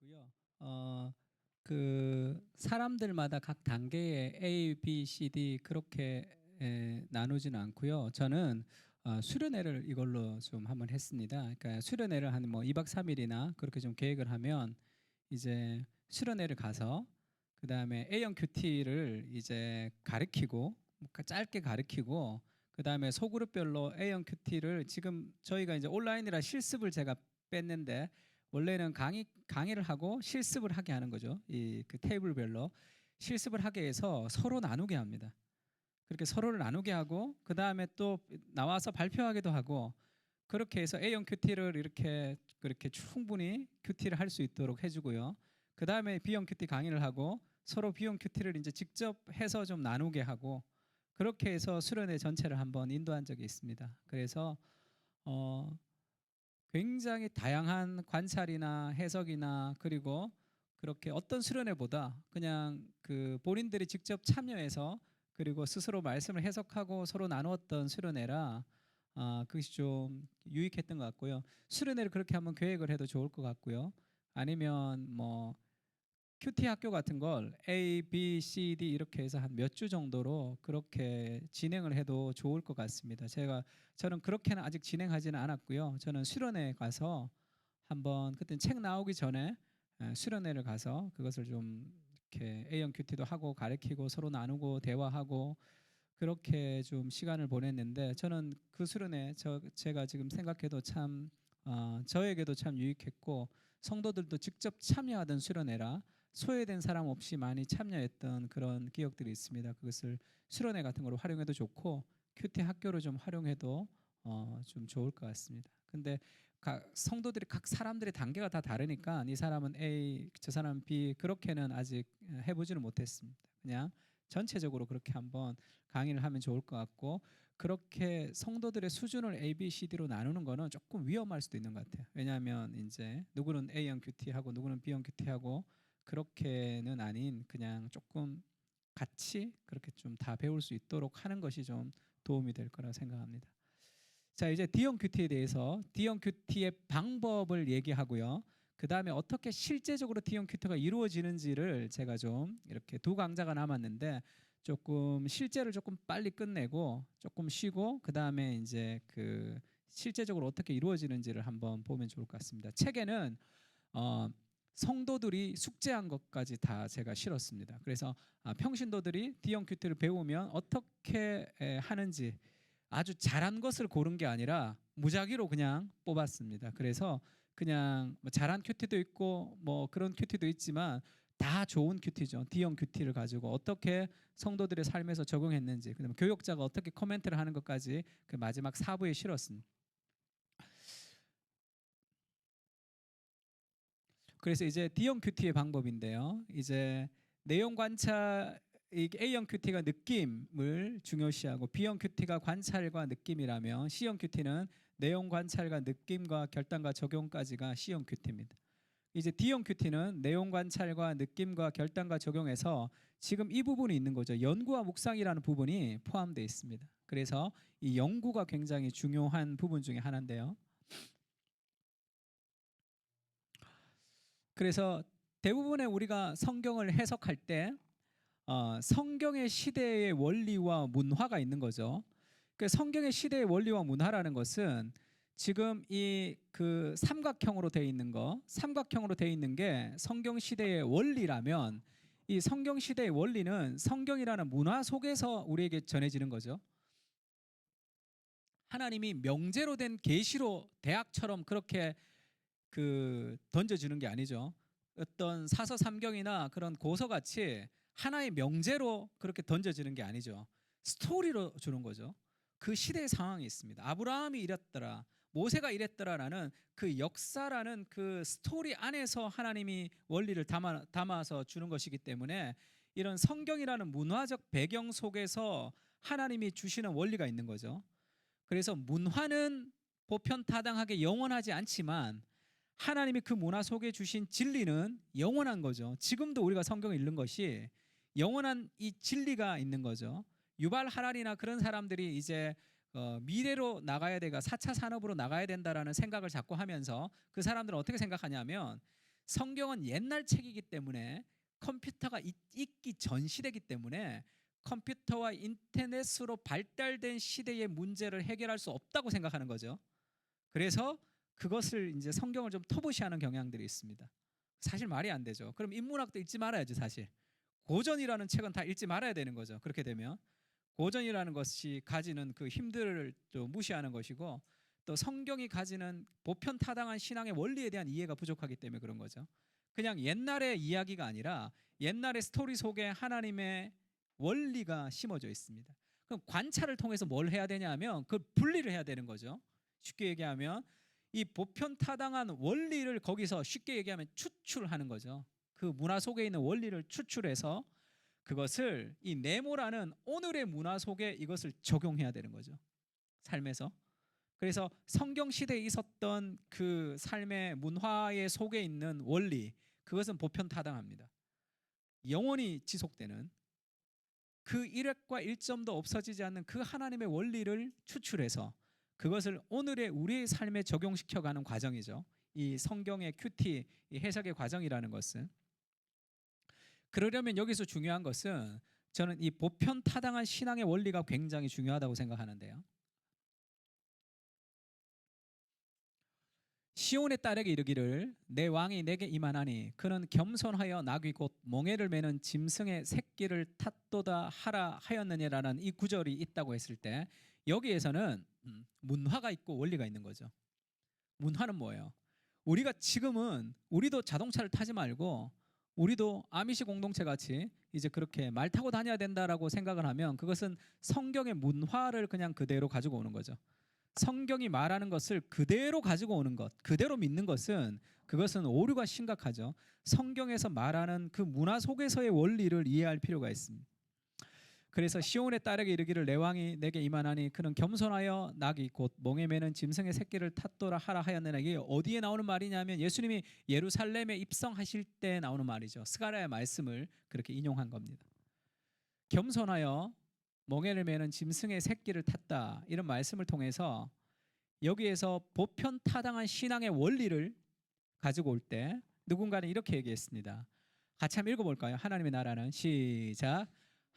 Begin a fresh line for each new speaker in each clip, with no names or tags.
있고요. 그 사람들마다 각 단계에 A, B, C, D 그렇게 나누지는 않고요. 저는 수련회를 이걸로 좀 한번 했습니다. 그러니까 수련회를 한 뭐 2박 3일이나 그렇게 좀 계획을 하면 이제 수련회를 가서 그다음에 A형 큐티를 이제 가르치고 짧게 가르치고 그다음에 소그룹별로 A형 큐티를 지금 저희가 이제 온라인이라 실습을 제가 뺐는데 원래는 강의를 하고 실습을 하게 하는 거죠. 이 그 테이블별로 실습을 하게 해서 서로 나누게 합니다. 그렇게 서로를 나누게 하고 그 다음에 또 나와서 발표하기도 하고 그렇게 해서 A형 큐티를 이렇게 그렇게 충분히 큐티를 할 수 있도록 해주고요. 그 다음에 B형 큐티 강의를 하고 서로 B형 큐티를 이제 직접 해서 좀 나누게 하고 그렇게 해서 수련회 전체를 한번 인도한 적이 있습니다. 그래서 굉장히 다양한 관찰이나 해석이나 그리고 그렇게 어떤 수련회보다 그냥 그 본인들이 직접 참여해서 그리고 스스로 말씀을 해석하고 서로 나누었던 수련회라 그것이 좀 유익했던 것 같고요. 수련회를 그렇게 한번 계획을 해도 좋을 것 같고요. 아니면 뭐 큐티 학교 같은 걸 A, B, C, D 이렇게 해서 한 몇 주 정도로 그렇게 진행을 해도 좋을 것 같습니다. 저는 그렇게는 아직 진행하지는 않았고요. 저는 수련회 가서 한번 그때 책 나오기 전에 수련회를 가서 그것을 좀 이렇게 A형 큐티도 하고 가르치고 서로 나누고 대화하고 그렇게 좀 시간을 보냈는데 저는 그 수련회 제가 지금 생각해도 참 저에게도 참 유익했고 성도들도 직접 참여하던 수련회라 소외된 사람 없이 많이 참여했던 그런 기억들이 있습니다. 그것을 수련회 같은 걸로 활용해도 좋고 큐티 학교로 좀 활용해도 좀 좋을 것 같습니다. 근데 각 성도들이 각 사람들의 단계가 다 다르니까 이 사람은 A, 저 사람은 B 그렇게는 아직 해보지는 못했습니다. 그냥 전체적으로 그렇게 한번 강의를 하면 좋을 것 같고 그렇게 성도들의 수준을 A, B, C, D로 나누는 거는 조금 위험할 수도 있는 것 같아요. 왜냐하면 이제 누구는 A형 큐티하고 누구는 B형 큐티하고 그렇게는 아닌 그냥 조금 같이 그렇게 좀 다 배울 수 있도록 하는 것이 좀 도움이 될 거라 생각합니다. 자, 이제 D형 큐티에 대해서 D형 큐티의 방법을 얘기하고요. 그 다음에 어떻게 실제적으로 D형 큐티가 이루어지는지를 제가 좀 이렇게 두 강좌가 남았는데 조금 실제를 조금 빨리 끝내고 조금 쉬고 그 다음에 이제 그 실제적으로 어떻게 이루어지는지를 한번 보면 좋을 것 같습니다. 책에는 성도들이 숙제한 것까지 다 제가 실었습니다. 그래서 평신도들이 D형 큐티를 배우면 어떻게 하는지 아주 잘한 것을 고른 게 아니라 무작위로 그냥 뽑았습니다. 그래서 그냥 뭐 잘한 큐티도 있고 뭐 그런 큐티도 있지만 다 좋은 큐티죠. D형 큐티를 가지고 어떻게 성도들의 삶에서 적용했는지 그다음에 교역자가 어떻게 코멘트를 하는 것까지 그 마지막 4부에 실었습니다. 그래서 이제 D형 큐티의 방법인데요. 이제 내용 관찰 A형 큐티가 느낌을 중요시하고 B형 큐티가 관찰과 느낌이라면 C형 큐티는 내용 관찰과 느낌과 결단과 적용까지가 C형 큐티입니다. 이제 D형 큐티는 내용 관찰과 느낌과 결단과 적용에서 지금 이 부분이 있는 거죠. 연구와 묵상이라는 부분이 포함되어 있습니다. 그래서 이 연구가 굉장히 중요한 부분 중에 하나인데요. 그래서 대부분의 우리가 성경을 해석할 때 성경의 시대의 원리와 문화가 있는 거죠. 그 성경의 시대의 원리와 문화라는 것은 지금 이 그 삼각형으로 돼 있는 거, 삼각형으로 돼 있는 게 성경 시대의 원리라면 이 성경 시대의 원리는 성경이라는 문화 속에서 우리에게 전해지는 거죠. 하나님이 명제로 된 계시로 대학처럼 그렇게 그 던져주는 게 아니죠. 어떤 사서삼경이나 그런 고서같이 하나의 명제로 그렇게 던져지는 게 아니죠. 스토리로 주는 거죠. 그 시대의 상황이 있습니다. 아브라함이 이랬더라, 모세가 이랬더라라는 그 역사라는 그 스토리 안에서 하나님이 원리를 담아서 주는 것이기 때문에 이런 성경이라는 문화적 배경 속에서 하나님이 주시는 원리가 있는 거죠. 그래서 문화는 보편타당하게 영원하지 않지만 하나님이 그 문화 속에 주신 진리는 영원한 거죠. 지금도 우리가 성경을 읽는 것이 영원한 이 진리가 있는 거죠. 유발 하랄이나 그런 사람들이 이제 미래로 나가야 되가 4차 산업으로 나가야 된다라는 생각을 자꾸 하면서 그 사람들은 어떻게 생각하냐면 성경은 옛날 책이기 때문에 컴퓨터가 있기 전 시대이기 때문에 컴퓨터와 인터넷으로 발달된 시대의 문제를 해결할 수 없다고 생각하는 거죠. 그래서 그것을 이제 성경을 좀 터부시하는 경향들이 있습니다. 사실 말이 안 되죠. 그럼 인문학도 읽지 말아야죠, 사실. 고전이라는 책은 다 읽지 말아야 되는 거죠. 그렇게 되면 고전이라는 것이 가지는 그 힘들을 또 무시하는 것이고, 또 성경이 가지는 보편타당한 신앙의 원리에 대한 이해가 부족하기 때문에 그런 거죠. 그냥 옛날의 이야기가 아니라 옛날의 스토리 속에 하나님의 원리가 심어져 있습니다. 그럼 관찰을 통해서 뭘 해야 되냐 하면 그 분리를 해야 되는 거죠. 쉽게 얘기하면 이 보편타당한 원리를 거기서 쉽게 얘기하면 추출하는 거죠. 그 문화 속에 있는 원리를 추출해서 그것을 이 네모라는 오늘의 문화 속에 이것을 적용해야 되는 거죠. 삶에서. 그래서 성경 시대에 있었던 그 삶의 문화의 속에 있는 원리, 그것은 보편타당합니다. 영원히 지속되는 그 일획과 일점도 없어지지 않는 그 하나님의 원리를 추출해서 그것을 오늘의 우리의 삶에 적용시켜가는 과정이죠. 이 성경의 큐티, 이 해석의 과정이라는 것은. 그러려면 여기서 중요한 것은 저는 이 보편타당한 신앙의 원리가 굉장히 중요하다고 생각하는데요. 시온의 딸에게 이르기를 내 왕이 내게 임하나니 그는 겸손하여 나귀 곧 몽에를 매는 짐승의 새끼를 탓도다 하라 하였느니라는 이 구절이 있다고 했을 때 여기에서는 문화가 있고 원리가 있는 거죠. 문화는 뭐예요? 우리가 지금은 우리도 자동차를 타지 말고 우리도 아미시 공동체 같이 이제 그렇게 말 타고 다녀야 된다라고 생각을 하면 그것은 성경의 문화를 그냥 그대로 가지고 오는 거죠. 성경이 말하는 것을 그대로 가지고 오는 것, 그대로 믿는 것은 그것은 오류가 심각하죠. 성경에서 말하는 그 문화 속에서의 원리를 이해할 필요가 있습니다. 그래서 시온의 딸에게 이르기를 내 왕이 내게 임하나니 그는 겸손하여 나귀 곧 몽에 매는 짐승의 새끼를 탓도라 하라 하였느냐. 이게 어디에 나오는 말이냐면 예수님이 예루살렘에 입성하실 때 나오는 말이죠. 스가랴의 말씀을 그렇게 인용한 겁니다. 겸손하여 몽에를 매는 짐승의 새끼를 탔다, 이런 말씀을 통해서 여기에서 보편타당한 신앙의 원리를 가지고 올 때 누군가는 이렇게 얘기했습니다. 같이 한번 읽어볼까요? 하나님의 나라는 시작.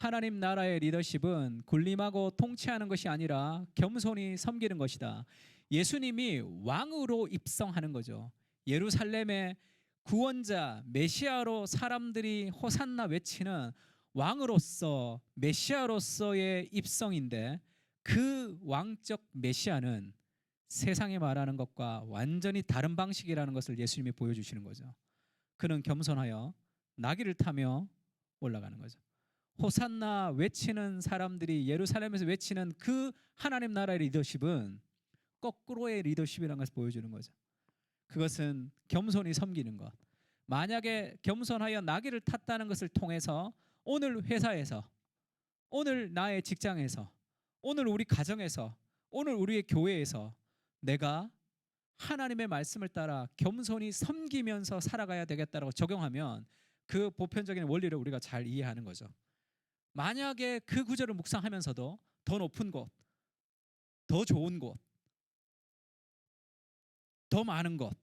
하나님 나라의 리더십은 군림하고 통치하는 것이 아니라 겸손히 섬기는 것이다. 예수님이 왕으로 입성하는 거죠. 예루살렘의 구원자 메시아로 사람들이 호산나 외치는 왕으로서 메시아로서의 입성인데 그 왕적 메시아는 세상에 말하는 것과 완전히 다른 방식이라는 것을 예수님이 보여주시는 거죠. 그는 겸손하여 나귀를 타며 올라가는 거죠. 호산나 외치는 사람들이 예루살렘에서 외치는 그 하나님 나라의 리더십은 거꾸로의 리더십이라는 것을 보여주는 거죠. 그것은 겸손히 섬기는 것. 만약에 겸손하여 나귀를 탔다는 것을 통해서 오늘 회사에서, 오늘 나의 직장에서, 오늘 우리 가정에서, 오늘 우리의 교회에서 내가 하나님의 말씀을 따라 겸손히 섬기면서 살아가야 되겠다라고 적용하면 그 보편적인 원리를 우리가 잘 이해하는 거죠. 만약에 그 구절을 묵상하면서도 더 높은 곳, 더 좋은 곳, 더 많은 것,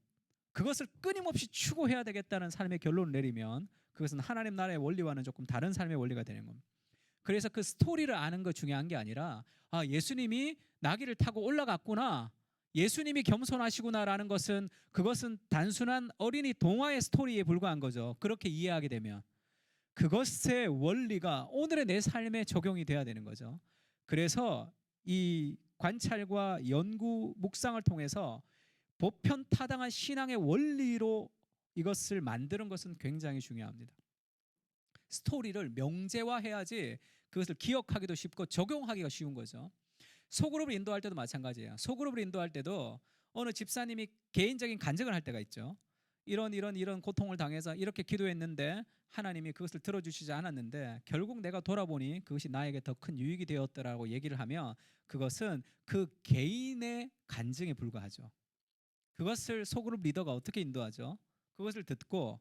그것을 끊임없이 추구해야 되겠다는 삶의 결론을 내리면 그것은 하나님 나라의 원리와는 조금 다른 삶의 원리가 되는 겁니다. 그래서 그 스토리를 아는 거 중요한 게 아니라 예수님이 나귀를 타고 올라갔구나, 예수님이 겸손하시구나라는 것은 그것은 단순한 어린이 동화의 스토리에 불과한 거죠. 그렇게 이해하게 되면 그것의 원리가 오늘의 내 삶에 적용이 돼야 되는 거죠. 그래서 이 관찰과 연구, 묵상을 통해서 보편타당한 신앙의 원리로 이것을 만드는 것은 굉장히 중요합니다. 스토리를 명제화해야지 그것을 기억하기도 쉽고 적용하기가 쉬운 거죠. 소그룹을 인도할 때도 마찬가지예요. 소그룹을 인도할 때도 어느 집사님이 개인적인 간증을 할 때가 있죠. 이런 고통을 당해서 이렇게 기도했는데 하나님이 그것을 들어주시지 않았는데 결국 내가 돌아보니 그것이 나에게 더 큰 유익이 되었더라고 얘기를 하면 그것은 그 개인의 간증에 불과하죠. 그것을 소그룹 리더가 어떻게 인도하죠? 그것을 듣고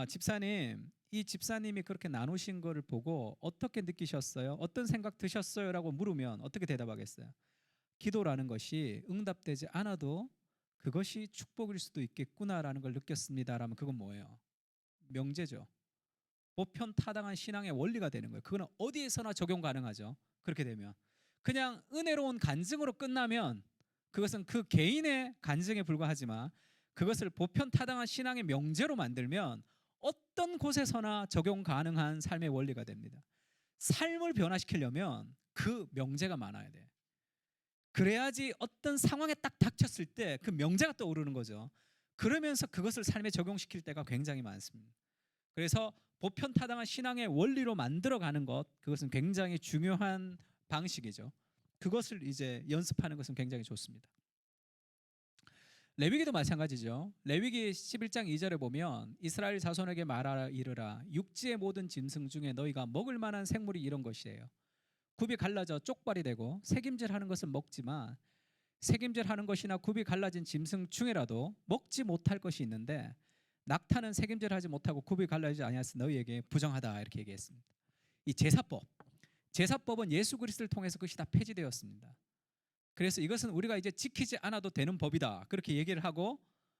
집사님, 이 집사님이 그렇게 나누신 거를 보고 어떻게 느끼셨어요? 어떤 생각 드셨어요? 라고 물으면 어떻게 대답하겠어요? 기도라는 것이 응답되지 않아도 그것이 축복일 수도 있겠구나라는 걸 느꼈습니다라면 그건 뭐예요? 명제죠. 보편 타당한 신앙의 원리가 되는 거예요. 그거는 어디에서나 적용 가능하죠. 그렇게 되면 그냥 은혜로운 간증으로 끝나면 그것은 그 개인의 간증에 불과하지만 그것을 보편 타당한 신앙의 명제로 만들면 어떤 곳에서나 적용 가능한 삶의 원리가 됩니다. 삶을 변화시키려면 그 명제가 많아야 돼. 그래야지 어떤 상황에 딱 닥쳤을 때 그 명제가 떠오르는 거죠. 그러면서 그것을 삶에 적용시킬 때가 굉장히 많습니다. 그래서 보편 타당한 신앙의 원리로 만들어가는 것, 그것은 굉장히 중요한 방식이죠. 그것을 이제 연습하는 것은 굉장히 좋습니다. 레위기도 마찬가지죠. 레위기 11장 2절에 보면 이스라엘 자손에게 말하라 이르라 육지의 모든 짐승 중에 너희가 먹을 만한 생물이 이런 것이에요. 굽이 갈라져 쪽발이 되고 새김질하는 것은 먹지만 새김질하는 것이나 굽이 갈라진 짐승 중에라도 먹지 못할 것이 있는데 낙타는 새김질하지 못하고 굽이 갈라지지 아니하여 너희에게 부정하다 이렇게 얘기했습니다. 이 제사법은 예수 그리스도를 통해서 그것이 다 폐지되었습니다. 그래서 이것은 우리가 이제 지키지 않아도 되는 법이다 그렇게 얘기를 하고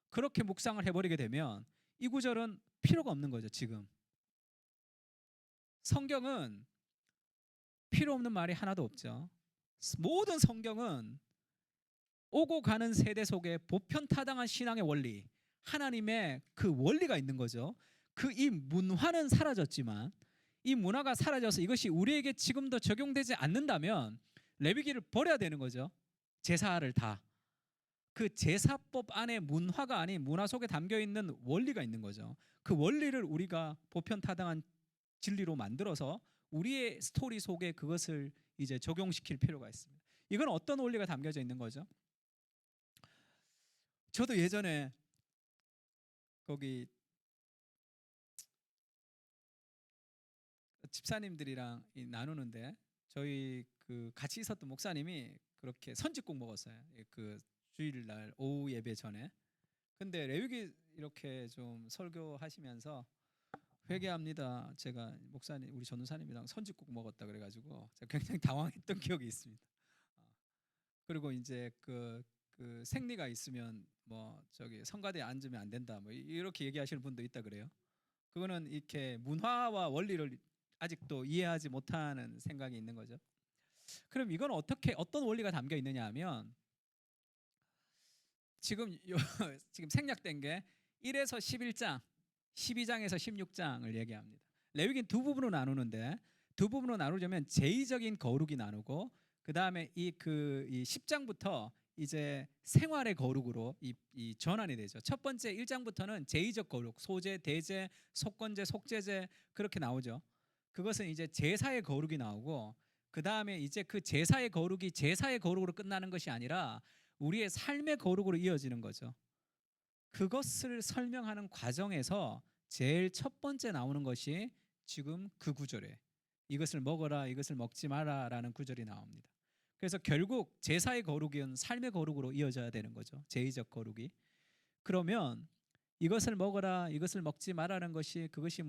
그렇게 묵상을 해버리게 되면 이 구절은 필요가 없는 거죠. 지금 성경은 필요 없는 말이 하나도 없죠. 모든 성경은 오고 가는 세대 속에 보편타당한 신앙의 원리, 하나님의 그 원리가 있는 거죠. 그 이 문화는 사라졌지만 이 문화가 사라져서 이것이 우리에게 지금도 적용되지 않는다면 레위기를 버려야 되는 거죠. 제사를 다. 그 제사법 안에 문화가 아닌 문화 속에 담겨 있는 원리가 있는 거죠. 그 원리를 우리가 보편타당한 진리로 만들어서 우리의 스토리 속에 그것을 이제 적용시킬 필요가 있습니다. 이건 어떤 원리가 담겨져 있는 거죠? 저도 예전에 거기 집사님들이랑 나누는데 저희 그 같이 있었던 목사님이 그렇게 선짓국 먹었어요. 그 주일날 오후 예배 전에. 근데 레위기 이렇게 좀 설교하시면서 회개합니다. 제가 목사님 우리 전도사님이랑 선짓국 먹었다 그래가지고 제가 굉장히 당황했던 기억이 있습니다. 그리고 이제 그 생리가 있으면 뭐 저기 성가대에 앉으면 안 된다 뭐 이렇게 얘기하시는 분도 있다 그래요. 그거는 이렇게 문화와 원리를 아직도 이해하지 못하는 생각이 있는 거죠. 그럼 이건 어떤 원리가 담겨 있느냐 하면 지금 지금 생략된 게 1에서 11장, 12장에서 16장을 얘기합니다. 레위기는 두 부분으로 나누는데 두 부분으로 나누자면 제의적인 거룩이 나누고 그 다음에 이 10장부터 이제 생활의 거룩으로 이 전환이 되죠. 첫 번째 1장부터는 제의적 거룩, 소제, 대제, 속건제, 속제제 그렇게 나오죠. 그것은 이제 제사의 거룩이 나오고 그 다음에 이제 그 제사의 거룩이 제사의 거룩으로 끝나는 것이 아니라 우리의 삶의 거룩으로 이어지는 거죠. 그것을 설명하는 과정에서 제일 첫 번째 나오는 것이 지금 그 구절에 이것을 먹어라 이것을 먹지 마라라는 구절이 나옵니다. 그래서 결국 제사의 거룩은 삶의 거룩으로 이어져야 되는 거죠. 제의적 거룩이. 그러면 이것을 먹어라 이것을 먹지 마라는 것이 그것이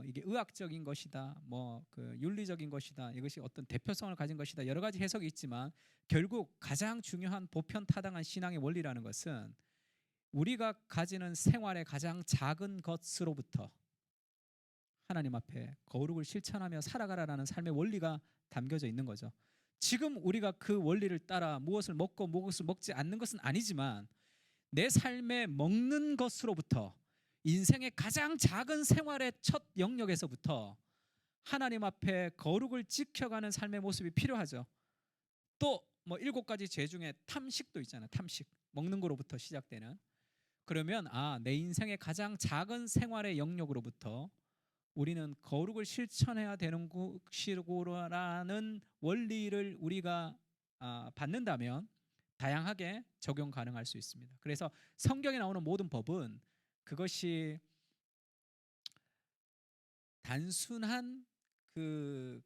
이게 의학적인 것이다, 그 윤리적인 것이다, 이것이 어떤 대표성을 가진 것이다, 여러 가지 해석이 있지만 결국 가장 중요한 보편 타당한 신앙의 원리라는 것은 우리가 가지는 생활의 가장 작은 것으로부터 하나님 앞에 거룩을 실천하며 살아가라라는 삶의 원리가 담겨져 있는 거죠. 지금 우리가 그 원리를 따라 무엇을 먹고 무엇을 먹지 않는 것은 아니지만 내 삶에 먹는 것으로부터 인생의 가장 작은 생활의 첫 영역에서부터 하나님 앞에 거룩을 지켜가는 삶의 모습이 필요하죠. 또 뭐 7가지 죄 중에 탐식도 있잖아요. 탐식. 먹는 거로부터 시작되는. 그러면 내 인생의 가장 작은 생활의 영역으로부터 우리는 거룩을 실천해야 되는 것이라는 원리를 우리가 받는다면 다양하게 적용 가능할 수 있습니다. 그래서 성경에 나오는 모든 법은 그것이 단순한 그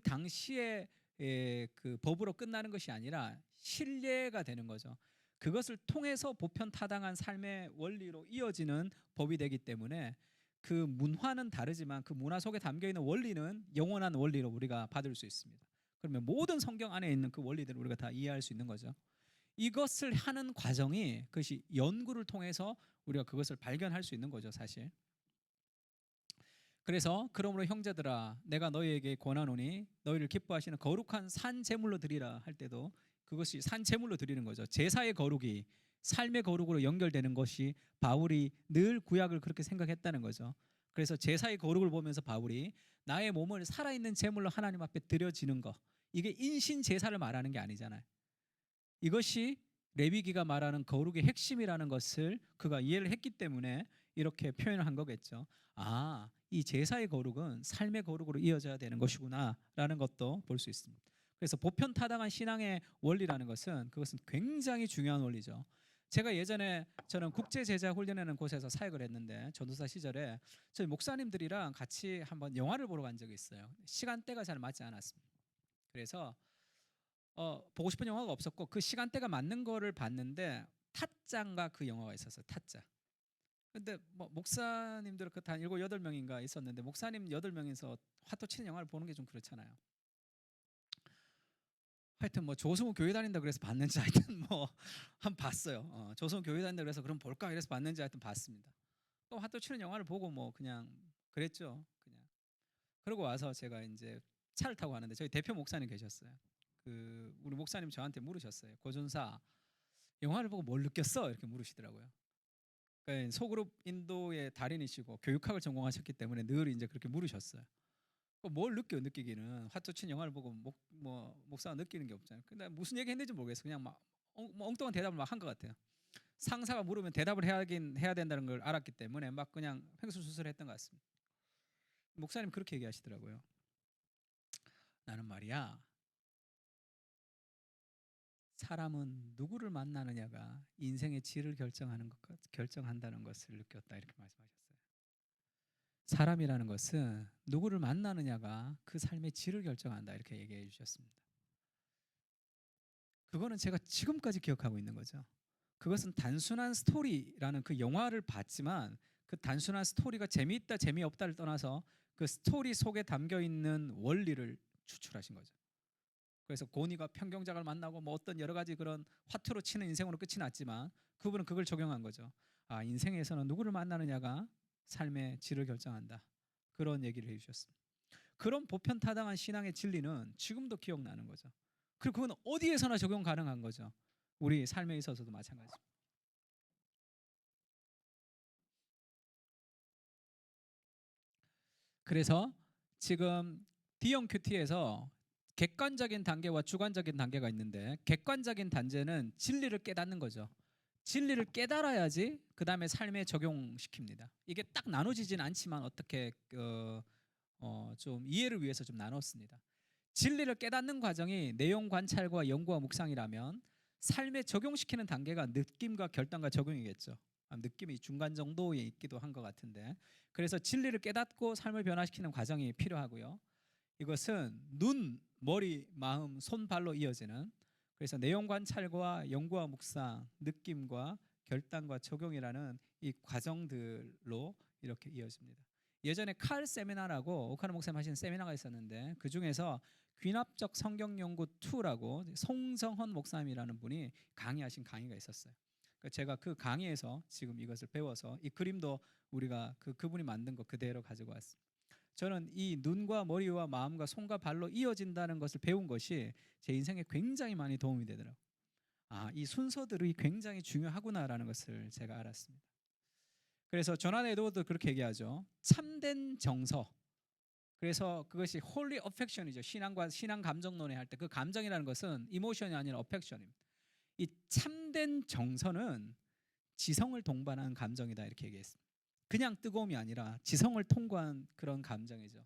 당시의 그 법으로 끝나는 것이 아니라 신뢰가 되는 거죠. 그것을 통해서 보편 타당한 삶의 원리로 이어지는 법이 되기 때문에 그 문화는 다르지만 그 문화 속에 담겨 있는 원리는 영원한 원리로 우리가 받을 수 있습니다. 그러면 모든 성경 안에 있는 그 원리들을 우리가 다 이해할 수 있는 거죠. 이것을 하는 과정이 그것이 연구를 통해서 우리가 그것을 발견할 수 있는 거죠, 사실. 그래서 그러므로 형제들아 내가 너희에게 권하노니 너희를 기뻐하시는 거룩한 산 제물로 드리라 할 때도 그것이 산 제물로 드리는 거죠. 제사의 거룩이 삶의 거룩으로 연결되는 것이 바울이 늘 구약을 그렇게 생각했다는 거죠. 그래서 제사의 거룩을 보면서 바울이 나의 몸을 살아있는 제물로 하나님 앞에 드려지는 것, 이게 인신 제사를 말하는 게 아니잖아요. 이것이 레위기가 말하는 거룩의 핵심이라는 것을 그가 이해를 했기 때문에 이렇게 표현을 한 거겠죠. 아, 이 제사의 거룩은 삶의 거룩으로 이어져야 되는 것이구나라는 것도 볼 수 있습니다. 그래서 보편타당한 신앙의 원리라는 것은 그것은 굉장히 중요한 원리죠. 제가 예전에 저는 국제제자 훈련하는 곳에서 사역을 했는데 전도사 시절에 저희 목사님들이랑 같이 한번 영화를 보러 간 적이 있어요. 시간대가 잘 맞지 않았습니다. 그래서 보고 싶은 영화가 없었고 그 시간대가 맞는 거를 봤는데 타짜인가 그 영화가 있었어요. 타짜. 근데 뭐 목사님들 그한 7, 8명인가 있었는데 목사님 8명이서 화투 치는 영화를 보는 게 좀 그렇잖아요. 하여튼 뭐 조승우 교회 다닌다 그래서 봤는지 하여튼 뭐 한 봤어요. 조승우 교회 다닌다 그래서 그럼 볼까 이래서 봤는지 하여튼 봤습니다. 또 화투 치는 영화를 보고 뭐 그냥 그랬죠. 그냥. 그러고 와서 제가 이제 차를 타고 가는데 저희 대표 목사님 계셨어요. 그 우리 목사님 저한테 물으셨어요. 고준사 영화를 보고 뭘 느꼈어? 이렇게 물으시더라고요. 그러니까 소그룹 인도의 달인이시고 교육학을 전공하셨기 때문에 늘 이제 그렇게 물으셨어요. 뭘 느끼기는 화투 친 영화를 보고 목사가 느끼는 게 없잖아요. 근데 무슨 얘기 했는지 모르겠어요. 그냥 막 엉뚱한 대답을 막 한 것 같아요. 상사가 물으면 대답을 해야 된다는 걸 알았기 때문에 막 그냥 횡설수설했던 것 같습니다. 목사님 그렇게 얘기하시더라고요. 나는 말이야. 사람은 누구를 만나느냐가 인생의 질을 결정한다는 것을 느꼈다 이렇게 말씀하셨어요. 사람이라는 것은 누구를 만나느냐가 그 삶의 질을 결정한다 이렇게 얘기해 주셨습니다. 그거는 제가 지금까지 기억하고 있는 거죠. 그것은 단순한 스토리라는 그 영화를 봤지만 그 단순한 스토리가 재미있다 재미없다를 떠나서 그 스토리 속에 담겨 있는 원리를 추출하신 거죠. 그래서 고니가 평경작을 만나고 뭐 어떤 여러 가지 그런 화투로 치는 인생으로 끝이 났지만 그분은 그걸 적용한 거죠. 아, 인생에서는 누구를 만나느냐가 삶의 질을 결정한다. 그런 얘기를 해주셨습니다. 그런 보편타당한 신앙의 진리는 지금도 기억나는 거죠. 그리고 그건 어디에서나 적용 가능한 거죠. 우리 삶에 있어서도 마찬가지입니다. 그래서 지금 D형 큐티에서 객관적인 단계와 주관적인 단계가 있는데 객관적인 단계는 진리를 깨닫는 거죠. 진리를 깨달아야지 그 다음에 삶에 적용시킵니다. 이게 딱 나눠지진 않지만 어떻게 좀 이해를 위해서 좀 나눴습니다. 진리를 깨닫는 과정이 내용 관찰과 연구와 묵상이라면 삶에 적용시키는 단계가 느낌과 결단과 적용이겠죠. 느낌이 중간 정도에 있기도 한 것 같은데 그래서 진리를 깨닫고 삶을 변화시키는 과정이 필요하고요. 이것은 눈, 머리, 마음, 손, 발로 이어지는 그래서 내용 관찰과 연구와 묵상, 느낌과 결단과 적용이라는 이 과정들로 이렇게 이어집니다. 예전에 칼 세미나라고 오카노 목사님 하신 세미나가 있었는데 그 중에서 귀납적 성경 연구 2라고 송정헌 목사님이라는 분이 강의하신 강의가 있었어요. 제가 그 강의에서 지금 이것을 배워서 이 그림도 우리가 그분이 만든 거 그대로 가지고 왔습니다. 저는 이 눈과 머리와 마음과 손과 발로 이어진다는 것을 배운 것이 제 인생에 굉장히 많이 도움이 되더라고요. 아, 이 순서들이 굉장히 중요하구나라는 것을 제가 알았습니다. 그래서 존 에드워드 그렇게 얘기하죠. 참된 정서. 그래서 그것이 홀리 어펙션이죠. 신앙과 신앙 감정론에 할 때 그 감정이라는 것은 이모션이 아니라 어펙션입니다. 이 참된 정서는 지성을 동반한 감정이다 이렇게 얘기했습니다. 그냥 뜨거움이 아니라 지성을 통과한 그런 감정이죠.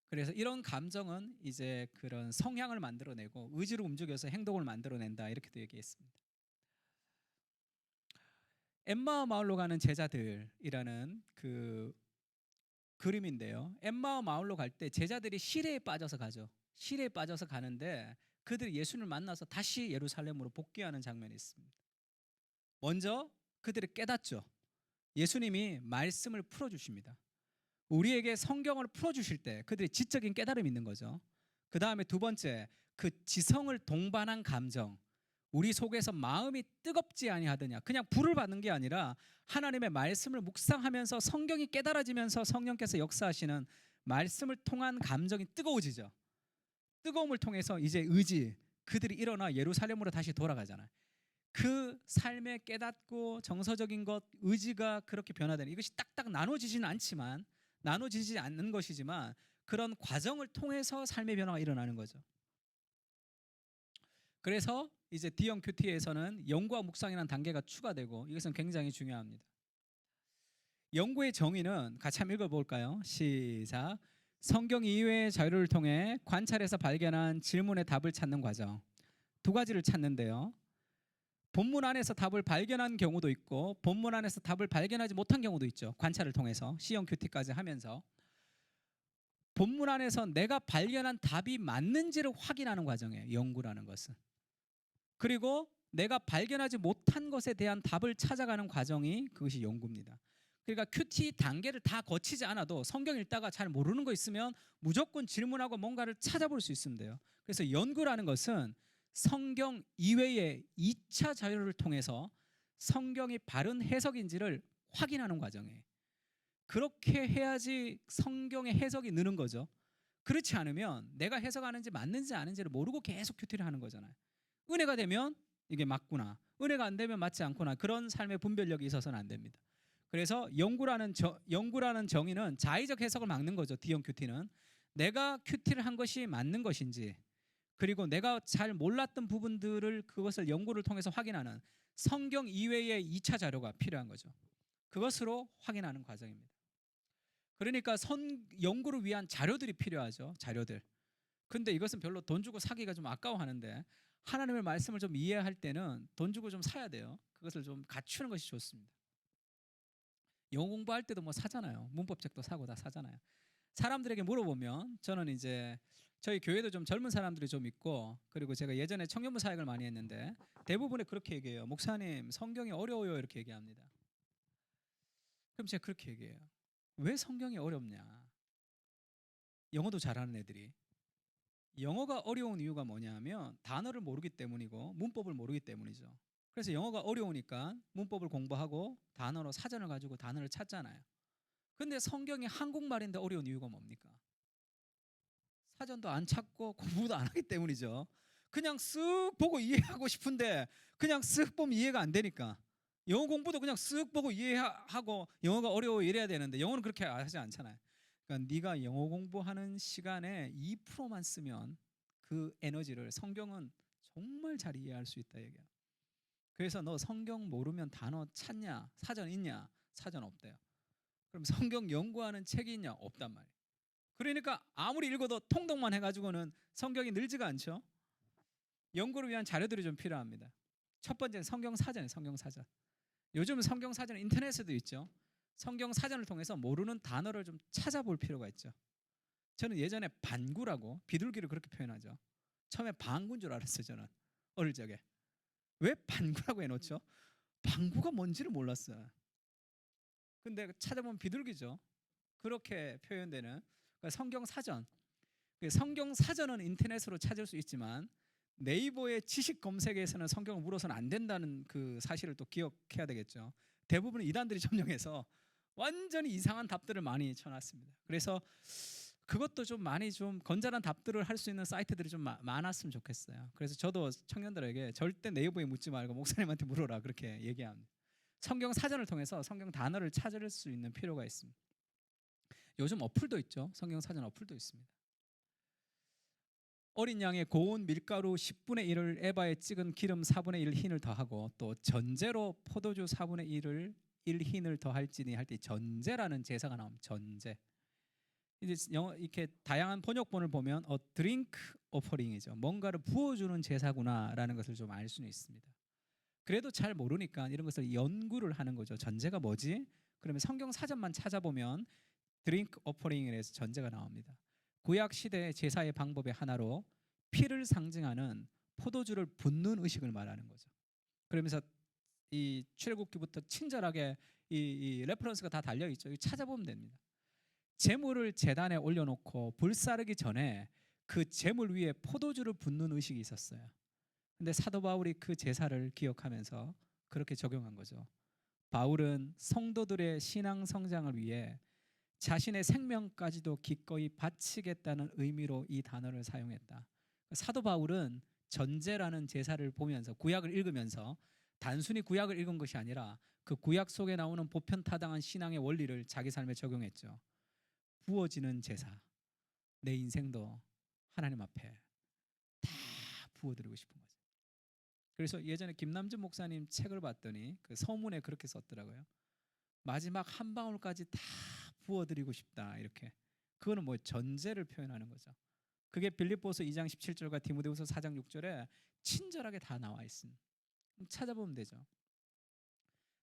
그래서 이런 감정은 이제 그런 성향을 만들어내고 의지로 움직여서 행동을 만들어낸다 이렇게도 얘기했습니다. 엠마오 마을로 가는 제자들이라는 그 그림인데요. 엠마오 마을로 갈 때 제자들이 시레에 빠져서 가죠. 시레에 빠져서 가는데 그들이 예수님을 만나서 다시 예루살렘으로 복귀하는 장면이 있습니다. 먼저 그들이 깨닫죠. 예수님이 말씀을 풀어주십니다. 우리에게 성경을 풀어주실 때 그들이 지적인 깨달음이 있는 거죠. 그 다음에 두 번째 그 지성을 동반한 감정 우리 속에서 마음이 뜨겁지 아니하더냐. 그냥 불을 받는 게 아니라 하나님의 말씀을 묵상하면서 성경이 깨달아지면서 성령께서 역사하시는 말씀을 통한 감정이 뜨거워지죠. 뜨거움을 통해서 이제 의지, 그들이 일어나 예루살렘으로 다시 돌아가잖아요. 그 삶에 깨닫고 정서적인 것, 의지가 그렇게 변화되는, 이것이 딱딱 나눠지지는 않지만, 나눠지지 않는 것이지만 그런 과정을 통해서 삶의 변화가 일어나는 거죠. 그래서 이제 D형 큐티에서는 연구와 묵상이라는 단계가 추가되고, 이것은 굉장히 중요합니다. 연구의 정의는 같이 한번 읽어볼까요? 시작. 성경 이외의 자료를 통해 관찰해서 발견한 질문의 답을 찾는 과정. 두 가지를 찾는데요. 본문 안에서 답을 발견한 경우도 있고 본문 안에서 답을 발견하지 못한 경우도 있죠. 관찰을 통해서 C형 큐티까지 하면서 본문 안에서 내가 발견한 답이 맞는지를 확인하는 과정이에요. 연구라는 것은. 그리고 내가 발견하지 못한 것에 대한 답을 찾아가는 과정이 그것이 연구입니다. 그러니까 큐티 단계를 다 거치지 않아도 성경 읽다가 잘 모르는 거 있으면 무조건 질문하고 뭔가를 찾아볼 수 있으면 돼요. 그래서 연구라는 것은 성경 이외의 2차 자료를 통해서 성경이 바른 해석인지를 확인하는 과정이에요. 그렇게 해야지 성경의 해석이 느는 거죠. 그렇지 않으면 내가 해석하는지 맞는지 아닌지를 모르고 계속 큐티를 하는 거잖아요. 은혜가 되면 이게 맞구나, 은혜가 안 되면 맞지 않구나, 그런 삶의 분별력이 있어서는 안 됩니다. 그래서 연구라는 정의는 자의적 해석을 막는 거죠. D형 큐티는 내가 큐티를 한 것이 맞는 것인지, 그리고 내가 잘 몰랐던 부분들을 그것을 연구를 통해서 확인하는 성경 이외의 2차 자료가 필요한 거죠. 그것으로 확인하는 과정입니다. 그러니까 연구를 위한 자료들이 필요하죠. 자료들. 근데 이것은 별로 돈 주고 사기가 좀 아까워하는데, 하나님의 말씀을 좀 이해할 때는 돈 주고 좀 사야 돼요. 그것을 좀 갖추는 것이 좋습니다. 영어 공부할 때도 뭐 사잖아요. 문법책도 사고 다 사잖아요. 사람들에게 물어보면, 저는 이제 저희 교회도 좀 젊은 사람들이 좀 있고, 그리고 제가 예전에 청년부 사역을 많이 했는데 대부분이 그렇게 얘기해요. 목사님, 성경이 어려워요, 이렇게 얘기합니다. 그럼 제가 그렇게 얘기해요. 왜 성경이 어렵냐? 영어도 잘하는 애들이. 영어가 어려운 이유가 뭐냐면 단어를 모르기 때문이고 문법을 모르기 때문이죠. 그래서 영어가 어려우니까 문법을 공부하고 단어로 사전을 가지고 단어를 찾잖아요. 근데 성경이 한국말인데 어려운 이유가 뭡니까? 사전도 안 찾고 공부도 안 하기 때문이죠. 그냥 쓱 보고 이해하고 싶은데 그냥 쓱 보면 이해가 안 되니까. 영어 공부도 그냥 쓱 보고 이해하고 영어가 어려워 이래야 되는데 영어는 그렇게 하지 않잖아요. 그러니까 네가 영어 공부하는 시간에 2%만 쓰면 그 에너지를 성경은 정말 잘 이해할 수 있다 얘기야. 그래서 너 성경 모르면 단어 찾냐? 사전 있냐? 사전 없대요. 그럼 성경 연구하는 책이 있냐? 없단 말이에요. 그러니까 아무리 읽어도 통독만 해가지고는 성경이 늘지가 않죠. 연구를 위한 자료들이 좀 필요합니다. 첫 번째는 성경 사전이에요. 성경 사전. 요즘 성경 사전은 인터넷에도 있죠. 성경 사전을 통해서 모르는 단어를 좀 찾아볼 필요가 있죠. 저는 예전에 반구라고, 비둘기를 그렇게 표현하죠. 처음에 방구인 줄 알았어요. 저는 어릴 적에. 왜 반구라고 해놓죠? 방구가 뭔지를 몰랐어요. 근데 찾아보면 비둘기죠. 그렇게 표현되는 성경 사전. 성경 사전은 인터넷으로 찾을 수 있지만 네이버의 지식 검색에서는 성경을 물어서는 안 된다는 그 사실을 또 기억해야 되겠죠. 대부분 이단들이 점령해서 완전히 이상한 답들을 많이 쳐놨습니다. 그래서 그것도 좀 많이 좀 건전한 답들을 할 수 있는 사이트들이 좀 많았으면 좋겠어요. 그래서 저도 청년들에게 절대 네이버에 묻지 말고 목사님한테 물어라, 그렇게 얘기합니다. 성경 사전을 통해서 성경 단어를 찾을 수 있는 필요가 있습니다. 요즘 어플도 있죠. 성경 사전 어플도 있습니다. 어린 양의 고운 밀가루 10분의 1을 에바에 찍은 기름 4분의 1 흰을 더하고 또 전제로 포도주 4분의 1을 1 흰을 더할지니 할 때 전제라는 제사가 나옵니다. 전제. 이제 이렇게 다양한 번역본을 보면 드링크 오퍼링이죠. 뭔가를 부어주는 제사구나라는 것을 좀 알 수는 있습니다. 그래도 잘 모르니까 이런 것을 연구를 하는 거죠. 전제가 뭐지? 그러면 성경 사전만 찾아보면 드링크 오퍼링에서 전제가 나옵니다. 구약 시대의 제사의 방법의 하나로 피를 상징하는 포도주를 붓는 의식을 말하는 거죠. 그러면서 이 출애굽기부터 친절하게 이 레퍼런스가 다 달려 있죠. 찾아보면 됩니다. 제물을 제단에 올려놓고 불 사르기 전에 그 제물 위에 포도주를 붓는 의식이 있었어요. 근데 사도 바울이 그 제사를 기억하면서 그렇게 적용한 거죠. 바울은 성도들의 신앙 성장을 위해 자신의 생명까지도 기꺼이 바치겠다는 의미로 이 단어를 사용했다. 사도 바울은 전제라는 제사를 보면서 구약을 읽으면서 단순히 구약을 읽은 것이 아니라 그 구약 속에 나오는 보편타당한 신앙의 원리를 자기 삶에 적용했죠. 부어지는 제사, 내 인생도 하나님 앞에 다 부어드리고 싶은 거죠. 그래서 예전에 김남준 목사님 책을 봤더니 그 서문에 그렇게 썼더라고요. 마지막 한 방울까지 다 부어드리고 싶다 이렇게. 그거는 뭐 전제를 표현하는 거죠. 그게 빌립보서 2장 17절과 디모데후서 4장 6절에 친절하게 다 나와 있습니다. 찾아보면 되죠.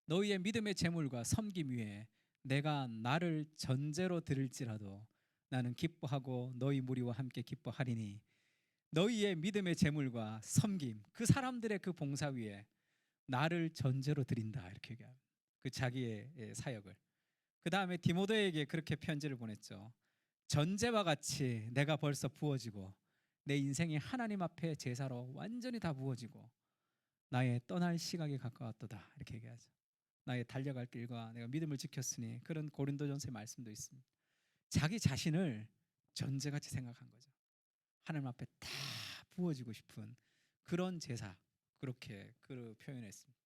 너희의 믿음의 재물과 섬김 위에 내가 나를 전제로 드릴지라도 나는 기뻐하고 너희 무리와 함께 기뻐하리니 너희의 믿음의 재물과 섬김 그 사람들의 그 봉사 위에 나를 전제로 드린다 이렇게 얘기합니다. 그 자기의 사역을. 그 다음에 디모데에게 그렇게 편지를 보냈죠. 전제와 같이 내가 벌써 부어지고 내 인생이 하나님 앞에 제사로 완전히 다 부어지고 나의 떠날 시각이 가까웠도다 이렇게 얘기하죠. 나의 달려갈 길과 내가 믿음을 지켰으니 그런 고린도전서의 말씀도 있습니다. 자기 자신을 전제같이 생각한 거죠. 하나님 앞에 다 부어지고 싶은 그런 제사 그렇게 그 표현했습니다.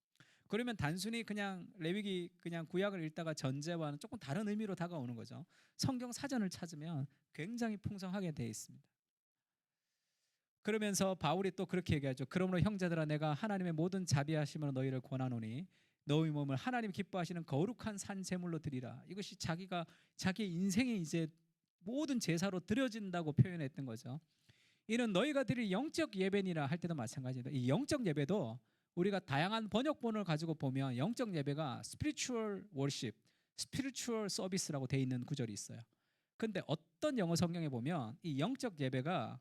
그러면 단순히 그냥 레위기 그냥 구약을 읽다가 전제와는 조금 다른 의미로 다가오는 거죠. 성경 사전을 찾으면 굉장히 풍성하게 되어 있습니다. 그러면서 바울이 또 그렇게 얘기하죠. 그러므로 형제들아 내가 하나님의 모든 자비하심으로 너희를 권하노니 너희 몸을 하나님 기뻐하시는 거룩한 산 제물로 드리라. 이것이 자기의 인생에 이제 모든 제사로 드려진다고 표현했던 거죠. 이는 너희가 드릴 영적 예배니라 할 때도 마찬가지입니다. 이 영적 예배도 우리가 다양한 번역본을 가지고 보면 영적 예배가 spiritual worship, spiritual service라고 돼 있는 구절이 있어요. 근데 어떤 영어 성경에 보면 이 영적 예배가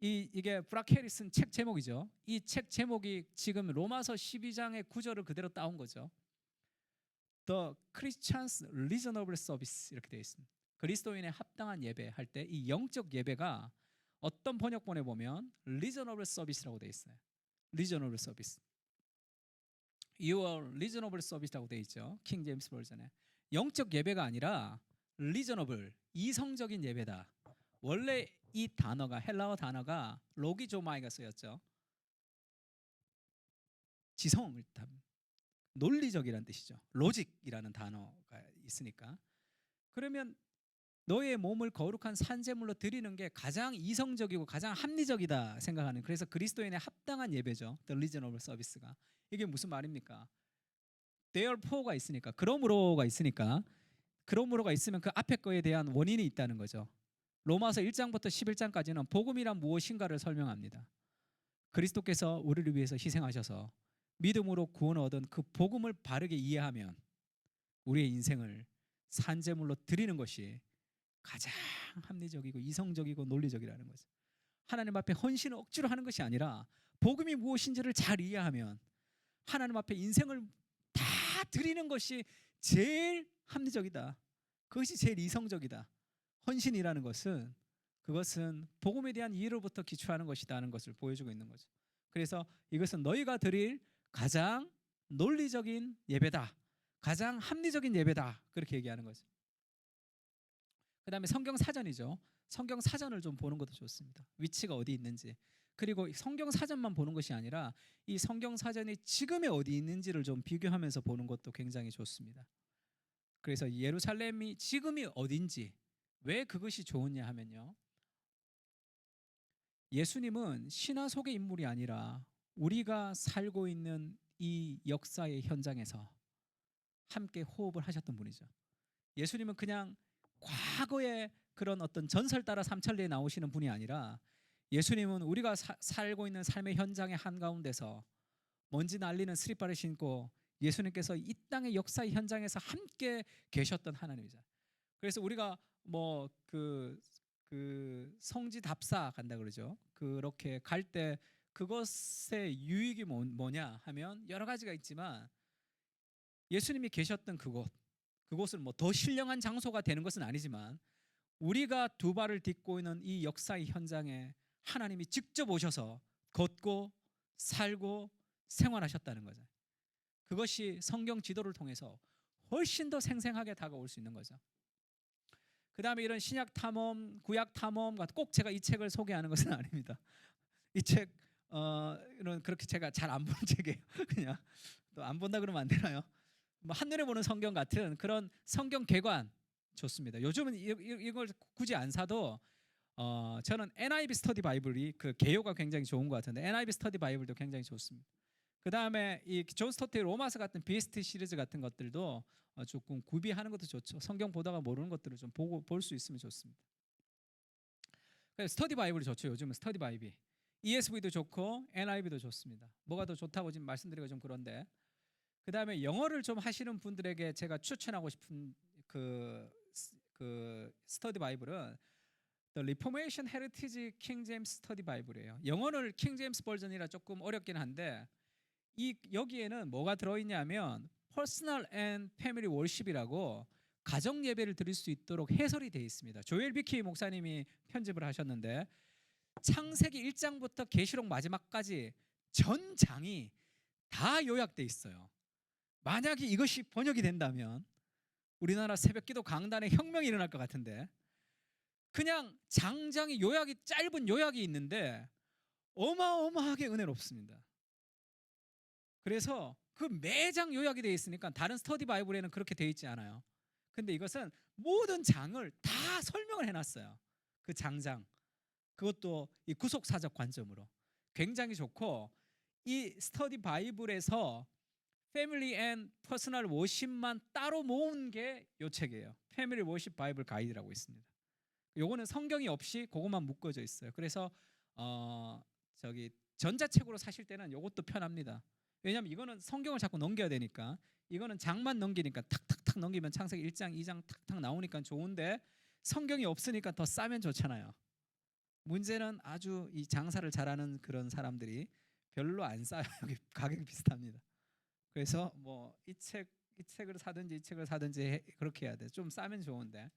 이게 브라케리슨 책 제목이죠. 이 책 제목이 지금 로마서 12장의 구절을 그대로 따온 거죠. The Christian's Reasonable Service 이렇게 되어 있습니다. 그리스도인의 합당한 예배 할 때 이 영적 예배가 어떤 번역본에 보면 Reasonable Service라고 되어 있어요. Reasonable Service. Your Reasonable Service라고 되어 있죠. 킹 제임스 버전에. 영적 예배가 아니라 Reasonable, 이성적인 예배다. 원래 이 단어가 헬라어 단어가 로기조마이가 쓰였죠. 지성을 뜻합니다. 논리적이라는 뜻이죠. 로직이라는 단어가 있으니까. 그러면 너의 몸을 거룩한 산제물로 드리는 게 가장 이성적이고 가장 합리적이다 생각하는. 그래서 그리스도인의 합당한 예배죠. The reasonable service가. 이게 무슨 말입니까? Therefore가 있으니까, 그러므로가 있으니까, 그러므로가 있으면 그 앞에 거에 대한 원인이 있다는 거죠. 로마서 1장부터 11장까지는 복음이란 무엇인가를 설명합니다. 그리스도께서 우리를 위해서 희생하셔서 믿음으로 구원을 얻은 그 복음을 바르게 이해하면 우리의 인생을 산제물로 드리는 것이 가장 합리적이고 이성적이고 논리적이라는 거죠. 하나님 앞에 헌신을 억지로 하는 것이 아니라 복음이 무엇인지를 잘 이해하면 하나님 앞에 인생을 다 드리는 것이 제일 합리적이다. 그것이 제일 이성적이다. 헌신이라는 것은 그것은 복음에 대한 이해로부터 기초하는 것이다는 것을 보여주고 있는 거죠. 그래서 이것은 너희가 드릴 가장 논리적인 예배다. 가장 합리적인 예배다. 그렇게 얘기하는 거죠. 그 다음에 성경 사전이죠. 성경 사전을 좀 보는 것도 좋습니다. 위치가 어디 있는지. 그리고 성경 사전만 보는 것이 아니라 이 성경 사전이 지금에 어디 있는지를 좀 비교하면서 보는 것도 굉장히 좋습니다. 그래서 예루살렘이 지금이 어딘지 왜 그것이 좋으냐 하면요. 예수님은 신화 속의 인물이 아니라 우리가 살고 있는 이 역사의 현장에서 함께 호흡을 하셨던 분이죠. 예수님은 그냥 과거의 그런 어떤 전설 따라 삼천리에 나오시는 분이 아니라 예수님은 우리가 살고 있는 삶의 현장의 한가운데서 먼지 날리는 스리퍼를 신고 예수님께서 이 땅의 역사의 현장에서 함께 계셨던 하나님이죠. 그래서 우리가 뭐 그 성지 답사 간다 그러죠. 그렇게 갈 때 그것의 유익이 뭐냐 하면 여러 가지가 있지만 예수님이 계셨던 그곳은 뭐 더 신령한 장소가 되는 것은 아니지만 우리가 두 발을 딛고 있는 이 역사의 현장에 하나님이 직접 오셔서 걷고 살고 생활하셨다는 거죠. 그것이 성경 지도를 통해서 훨씬 더 생생하게 다가올 수 있는 거죠. 그 다음에 이런 신약 탐험, 구약 탐험, 꼭 제가 이 책을 소개하는 것은 아닙니다. 이 책 이런 그렇게 제가 잘 안 보는 책이에요. 그냥 또 안 본다 그러면 안 되나요? 뭐 한눈에 보는 성경 같은 그런 성경 개관 좋습니다. 요즘은 이걸 굳이 안 사도 저는 NIV 스터디 바이블이 그 개요가 굉장히 좋은 것 같은데 NIV 스터디 바이블도 굉장히 좋습니다. 그 다음에 이 존 스토트의 로마서 같은 BST 시리즈 같은 것들도 조금 구비하는 것도 좋죠. 성경 보다가 모르는 것들을 좀 보고 볼 수 있으면 좋습니다. 스터디 바이블이 좋죠. 요즘은 스터디 바이블 ESV도 좋고 NIV도 좋습니다. 뭐가 더 좋다고 지금 말씀드리기가 좀 그런데 그 다음에 영어를 좀 하시는 분들에게 제가 추천하고 싶은 그 스터디 바이블은 The Reformation Heritage King James Study Bible이에요. 영어를 킹 제임스 버전이라 조금 어렵긴 한데 여기에는 뭐가 들어있냐면 Personal and Family Worship이라고 가정 예배를 드릴 수 있도록 해설이 되어 있습니다. 조엘 비키 목사님이 편집을 하셨는데 창세기 1장부터 계시록 마지막까지 전 장이 다 요약돼 있어요. 만약에 이것이 번역이 된다면 우리나라 새벽기도 강단에 혁명이 일어날 것 같은데 그냥 장장이 요약이 짧은 요약이 있는데 어마어마하게 은혜롭습니다. 그래서 그 매장 요약이 되어 있으니까 다른 스터디 바이블에는 그렇게 되어 있지 않아요. 근데 이것은 모든 장을 다 설명을 해놨어요. 그 장장 그것도 이 구속사적 관점으로 굉장히 좋고 이 스터디 바이블에서 패밀리 앤 퍼스널 워십만 따로 모은 게 이 책이에요. 패밀리 워십 바이블 가이드라고 있습니다. 요거는 성경이 없이 그것만 묶어져 있어요. 그래서 저기 전자책으로 사실 때는 요것도 편합니다. 왜냐하면 이거는 성경을 자꾸 넘겨야 되니까 이거는 장만 넘기니까 탁탁탁 넘기면 창세기 1장 2장 탁탁 나오니까 좋은데 성경이 없으니까 더 싸면 좋잖아요. 문제는 아주 이 장사를 잘하는 그런 사람들이 별로 안 싸요. 가격이 비슷합니다. 그래서 뭐 이 책을 사든지 이 책을 사든지 그렇게 해야 돼. 좀 싸면 좋은데.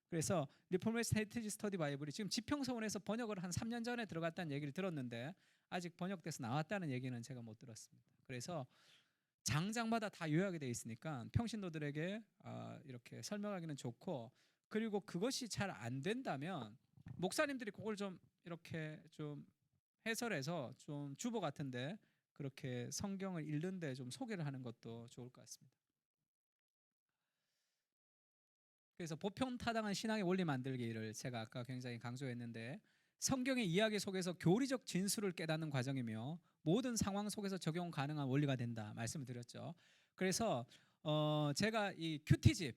그래서 리포메이션 헤리티지 스터디 바이블이 지금 지평서원에서 번역을 한 3년 전에 들어갔다는 얘기를 들었는데 아직 번역돼서 나왔다는 얘기는 제가 못 들었습니다. 그래서 장장마다 다 요약이 되어 있으니까 평신도들에게 이렇게 설명하기는 좋고 그리고 그것이 잘 안 된다면 목사님들이 그걸 좀 이렇게 좀 해설해서 좀 주보 같은데 그렇게 성경을 읽는데 좀 소개를 하는 것도 좋을 것 같습니다. 그래서 보편타당한 신앙의 원리 만들기를 제가 아까 굉장히 강조했는데 성경의 이야기 속에서 교리적 진수를 깨닫는 과정이며 모든 상황 속에서 적용 가능한 원리가 된다 말씀을 드렸죠. 그래서 제가 이 큐티집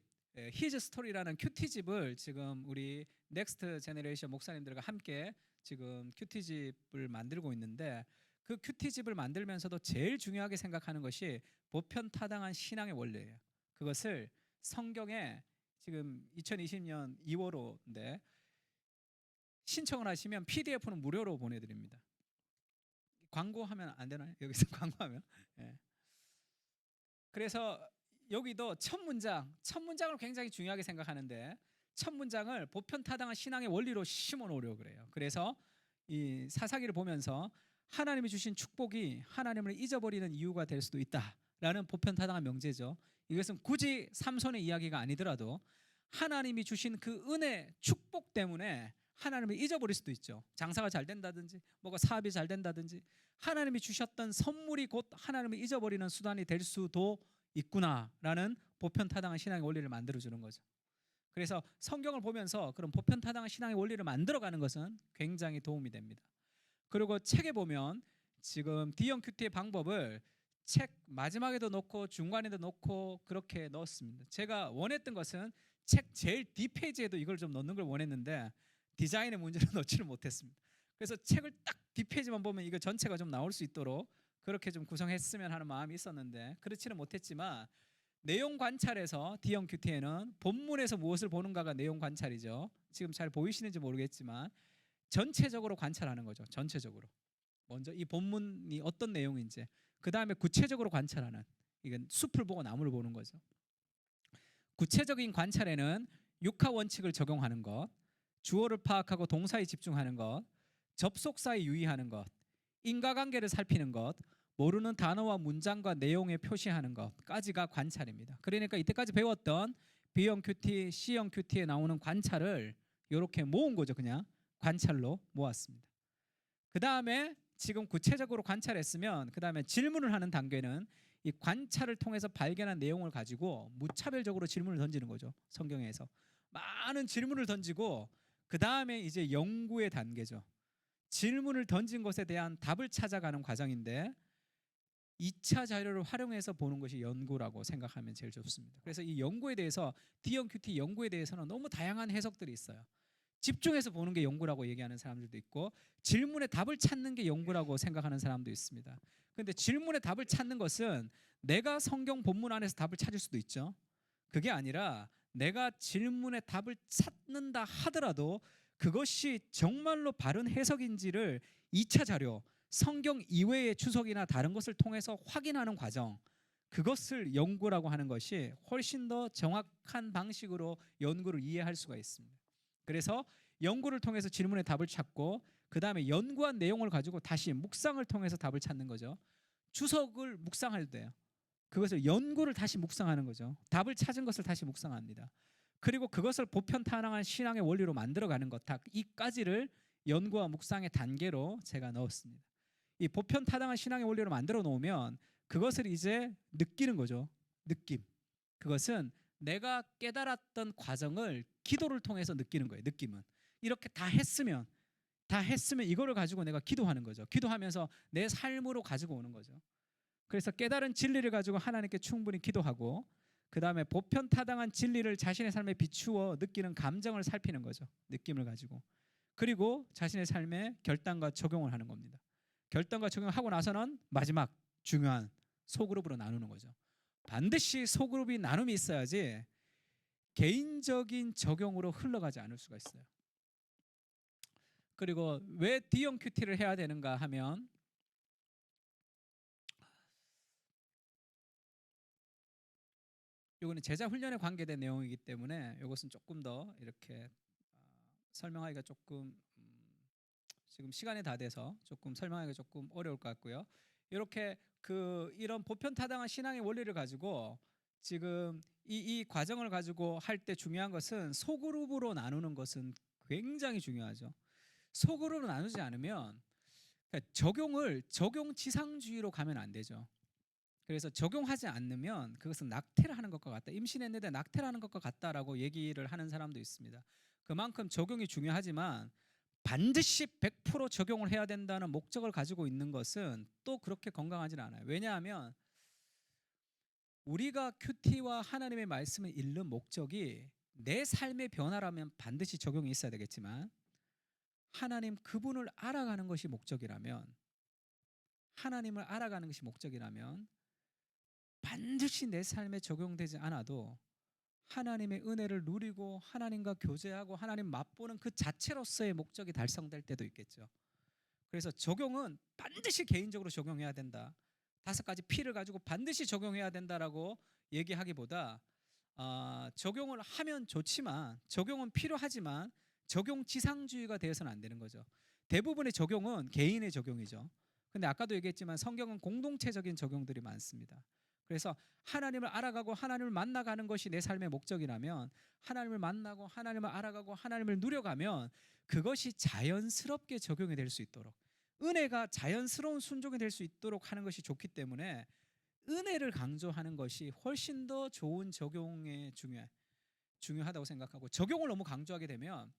히즈 스토리라는 큐티집을 지금 우리 넥스트 제너레이션 목사님들과 함께 지금 큐티집을 만들고 있는데 그 큐티집을 만들면서도 제일 중요하게 생각하는 것이 보편타당한 신앙의 원리예요. 그것을 성경에 지금 2020년 2월호인데 신청을 하시면 PDF는 무료로 보내드립니다. 광고하면 안 되나요? 여기서 광고하면? 예. 그래서 여기도 첫 문장을 굉장히 중요하게 생각하는데 첫 문장을 보편타당한 신앙의 원리로 심어 놓으려고 그래요. 그래서 이 사사기를 보면서 하나님이 주신 축복이 하나님을 잊어버리는 이유가 될 수도 있다라는 보편타당한 명제죠. 이것은 굳이 삼손의 이야기가 아니더라도 하나님이 주신 그 은혜, 축복 때문에 하나님을 잊어버릴 수도 있죠. 장사가 잘 된다든지 뭐가 사업이 잘 된다든지 하나님이 주셨던 선물이 곧 하나님을 잊어버리는 수단이 될 수도 있구나라는 보편타당한 신앙의 원리를 만들어주는 거죠. 그래서 성경을 보면서 그런 보편타당한 신앙의 원리를 만들어가는 것은 굉장히 도움이 됩니다. 그리고 책에 보면 지금 D형 큐티의 방법을 책 마지막에도 넣고 중간에도 넣고 그렇게 넣었습니다. 제가 원했던 것은 책 제일 뒷페이지에도 이걸 좀 넣는 걸 원했는데 디자인의 문제로 넣지를 못했습니다. 그래서 책을 딱 뒷페이지만 보면 이거 전체가 좀 나올 수 있도록 그렇게 좀 구성했으면 하는 마음이 있었는데 그렇지는 못했지만 내용 관찰에서 D형 큐티에는 본문에서 무엇을 보는가가 내용 관찰이죠. 지금 잘 보이시는지 모르겠지만 전체적으로 관찰하는 거죠. 전체적으로 먼저 이 본문이 어떤 내용인지 그 다음에 구체적으로 관찰하는 이건 숲을 보고 나무를 보는 거죠. 구체적인 관찰에는 육하 원칙을 적용하는 것, 주어를 파악하고 동사에 집중하는 것, 접속사에 유의하는 것, 인과관계를 살피는 것, 모르는 단어와 문장과 내용에 표시하는 것까지가 관찰입니다. 그러니까 이때까지 배웠던 B형 큐티, C형 큐티에 나오는 관찰을 이렇게 모은 거죠. 그냥 관찰로 모았습니다. 그 다음에 지금 구체적으로 관찰했으면 그 다음에 질문을 하는 단계는 이 관찰을 통해서 발견한 내용을 가지고 무차별적으로 질문을 던지는 거죠. 성경에서 많은 질문을 던지고 그 다음에 이제 연구의 단계죠. 질문을 던진 것에 대한 답을 찾아가는 과정인데 2차 자료를 활용해서 보는 것이 연구라고 생각하면 제일 좋습니다. 그래서 이 연구에 대해서 D형 큐티 연구에 대해서는 너무 다양한 해석들이 있어요. 집중해서 보는 게 연구라고 얘기하는 사람들도 있고 질문에 답을 찾는 게 연구라고 생각하는 사람도 있습니다. 그런데 질문에 답을 찾는 것은 내가 성경 본문 안에서 답을 찾을 수도 있죠. 그게 아니라 내가 질문에 답을 찾는다 하더라도 그것이 정말로 바른 해석인지를 2차 자료, 성경 이외의 주석이나 다른 것을 통해서 확인하는 과정, 그것을 연구라고 하는 것이 훨씬 더 정확한 방식으로 연구를 이해할 수가 있습니다. 그래서 연구를 통해서 질문의 답을 찾고 그 다음에 연구한 내용을 가지고 다시 묵상을 통해서 답을 찾는 거죠. 주석을 묵상할 때요. 그것을 연구를 다시 묵상하는 거죠. 답을 찾은 것을 다시 묵상합니다. 그리고 그것을 보편타당한 신앙의 원리로 만들어가는 것, 이까지를 연구와 묵상의 단계로 제가 넣었습니다. 이 보편타당한 신앙의 원리로 만들어 놓으면 그것을 이제 느끼는 거죠. 느낌. 그것은 내가 깨달았던 과정을 기도를 통해서 느끼는 거예요. 느낌은 이렇게 다 했으면 이거를 가지고 내가 기도하는 거죠. 기도하면서 내 삶으로 가지고 오는 거죠. 그래서 깨달은 진리를 가지고 하나님께 충분히 기도하고 그 다음에 보편타당한 진리를 자신의 삶에 비추어 느끼는 감정을 살피는 거죠. 느낌을 가지고. 그리고 자신의 삶에 결단과 적용을 하는 겁니다. 결단과 적용하고 나서는 마지막 중요한 소그룹으로 나누는 거죠. 반드시 소그룹이 나눔이 있어야지 개인적인 적용으로 흘러가지 않을 수가 있어요. 그리고 왜 D형 큐티를 해야 되는가 하면 이거는 제자 훈련에 관계된 내용이기 때문에 이것은 조금 더 이렇게 설명하기가 조금 지금 시간이 다 돼서 조금 설명하기가 조금 어려울 것 같고요. 이렇게 이런 보편타당한 신앙의 원리를 가지고 지금 이 과정을 가지고 할 때 중요한 것은 소그룹으로 나누는 것은 굉장히 중요하죠. 소그룹으로 나누지 않으면 적용지상주의로 가면 안 되죠. 그래서 적용하지 않으면 그것은 낙태를 하는 것과 같다. 임신했는데 낙태를 하는 것과 같다라고 얘기를 하는 사람도 있습니다. 그만큼 적용이 중요하지만 반드시 100% 적용을 해야 된다는 목적을 가지고 있는 것은 또 그렇게 건강하지는 않아요. 왜냐하면 우리가 큐티와 하나님의 말씀을 읽는 목적이 내 삶의 변화라면 반드시 적용이 있어야 되겠지만 하나님 그분을 알아가는 것이 목적이라면 하나님을 알아가는 것이 목적이라면 반드시 내 삶에 적용되지 않아도 하나님의 은혜를 누리고 하나님과 교제하고 하나님 맛보는 그 자체로서의 목적이 달성될 때도 있겠죠. 그래서 적용은 반드시 개인적으로 적용해야 된다. 5가지 P를 가지고 반드시 적용해야 된다라고 얘기하기보다 적용을 하면 좋지만 적용은 필요하지만 적용지상주의가 되어서는 안 되는 거죠. 대부분의 적용은 개인의 적용이죠. 근데 아까도 얘기했지만 성경은 공동체적인 적용들이 많습니다. 그래서 하나님을 알아가고 하나님을 만나가는 것이 내 삶의 목적이라면 하나님을 만나고 하나님을 알아가고 하나님을 누려가면 그것이 자연스럽게 적용이 될 수 있도록 은혜가 자연스러운 순종이 될 수 있도록 하는 것이 좋기 때문에 은혜를 강조하는 것이 훨씬 더 좋은 적용에 중요하다고 생각하고 적용을 너무 강조하게 되면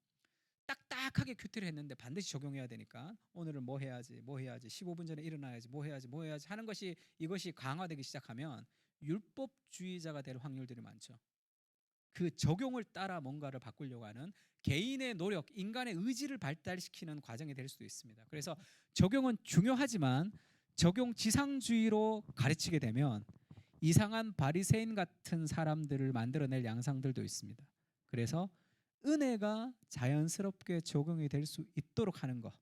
딱딱하게 큐티를 했는데 반드시 적용해야 되니까 오늘은 뭐 해야지 15분 전에 일어나야지 뭐 해야지 하는 것이 이것이 강화되기 시작하면 율법주의자가 될 확률들이 많죠. 그 적용을 따라 뭔가를 바꾸려고 하는 개인의 노력, 인간의 의지를 발달시키는 과정이 될 수도 있습니다. 그래서 적용은 중요하지만 적용지상주의로 가르치게 되면 이상한 바리새인 같은 사람들을 만들어낼 양상들도 있습니다. 그래서 은혜가 자연스럽게 적용이 될 수 있도록 하는 것,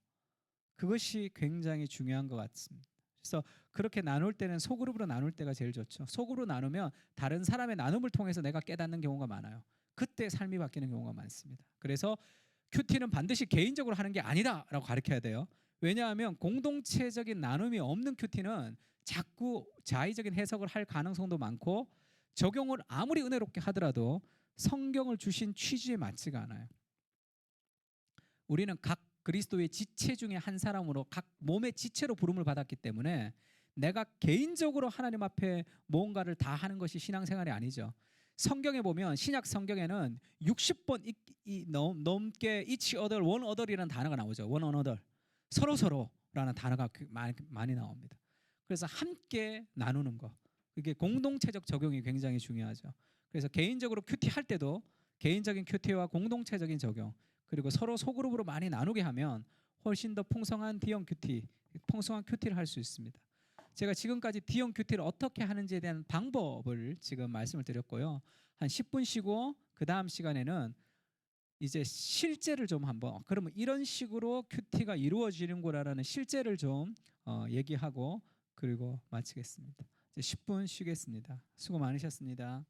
그것이 굉장히 중요한 것 같습니다. 그래서 그렇게 나눌 때는 소그룹으로 나눌 때가 제일 좋죠. 소그룹으로 나누면 다른 사람의 나눔을 통해서 내가 깨닫는 경우가 많아요. 그때 삶이 바뀌는 경우가 많습니다. 그래서 큐티는 반드시 개인적으로 하는 게 아니다라고 가르쳐야 돼요. 왜냐하면 공동체적인 나눔이 없는 큐티는 자꾸 자의적인 해석을 할 가능성도 많고 적용을 아무리 은혜롭게 하더라도 성경을 주신 취지에 맞지가 않아요. 우리는 각 그리스도의 지체 중에 한 사람으로 각 몸의 지체로 부름을 받았기 때문에 내가 개인적으로 하나님 앞에 뭔가를 다 하는 것이 신앙생활이 아니죠. 성경에 보면 신약 성경에는 60번 넘게 each other, one other이라는 단어가 나오죠. one another. 서로 서로라는 단어가 많이 나옵니다. 그래서 함께 나누는 거. 그게 공동체적 적용이 굉장히 중요하죠. 그래서 개인적으로 큐티 할 때도 개인적인 큐티와 공동체적인 적용 그리고 서로 소그룹으로 많이 나누게 하면 훨씬 더 풍성한 D형 큐티, 풍성한 큐티를 할 수 있습니다. 제가 지금까지 D형 큐티를 어떻게 하는지에 대한 방법을 지금 말씀을 드렸고요. 한 10분 쉬고 그 다음 시간에는 이제 실제를 좀 한번 그러면 이런 식으로 큐티가 이루어지는 거라는 실제를 좀 얘기하고 그리고 마치겠습니다. 이제 10분 쉬겠습니다. 수고 많으셨습니다.